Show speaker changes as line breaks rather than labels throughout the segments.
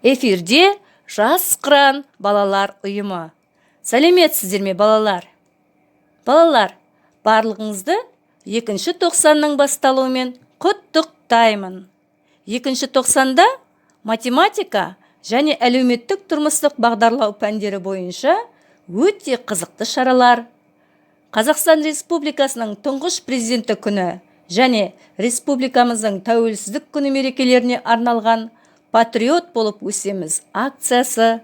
Эфирде Жас Қыран балалар ұйымы. Сәлеметсіздер ме, балалар? Балалар, барлығыңызды 2-ші тоқсанның басталуымен құттықтаймын. 2-ші тоқсанда математика және әлеуметтік тұрмыстық бағдарлау пәндері бойынша өте қызықты шаралар. Қазақстан Республикасының тұңғыш президенті күні және республикамыздың тәуелсіздік күні мерекелеріне арналған патриот болып өсеміз акциясы,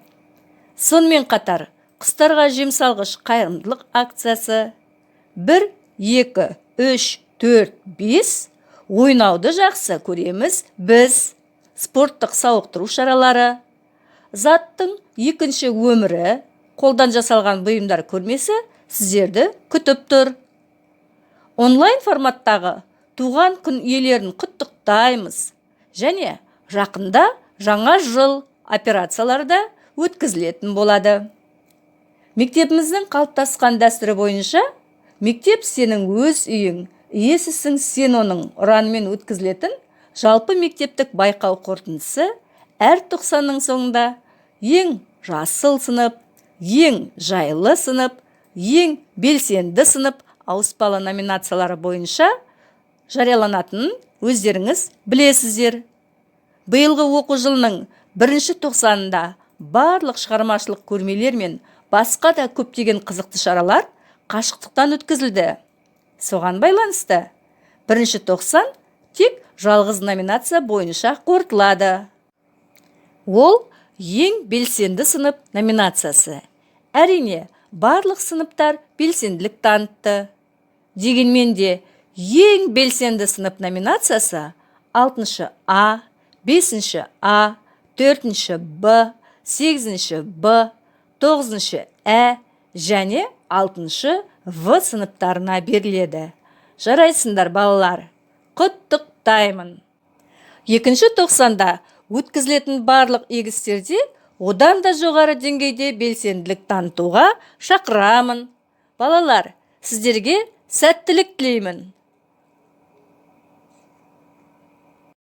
сонымен қатар құстарға жем салғыш қайырымдылық акциясы, 1, 2, 3, 4, 5 ойнауды жақсы көреміз біз, спорттық сауықтыру шаралары, заттың екінші өмірі, қолдан жасалған бұйымдар көрмесі сіздерді күтіп тұр. Онлайн форматтағы туған күн иелерін құттықтаймыз және жақында жаңа жыл операцияларда өткізілетін болады. Мектебіміздің қалыптасқан дәстүрі бойынша мектеп сенің өз үйің, иесісің сен оның ұранымен өткізілетін жалпы мектептік байқау қорытындысы әр тоқсанның соңында ең жасыл сынып, ең жайлы сынып, ең белсенді сынып ауыспалы номинациялары бойынша жарияланатынын өздеріңіз білесіздер. Биылғы оқу жылының 1-ші тоқсанында барлық шығармашылық көрмелер мен басқа да көптеген қызықты шаралар қашықтықтан өткізілді. Соған байланысты 1-ші тоқсан тек жалғыз номинация бойынша қорытылады. Ол ең белсенді сынып номинациясы. Әрине, барлық сыныптар белсенділік танытты. Дегенмен де ең белсенді сынып номинациясы 6-шы А, 5-ші А, 4-ші Б, 8-ші Б, 9-ші Ә және 6-ші В сыныптарына беріледі. Жарайсыңдар, балалар, құттықтаймын. 2-ші тоқсанда өткізілетін барлық егістерде одан да жоғары деңгейде белсенділік танытуға шақырамын. Балалар, сіздерге сәттілік тілеймін.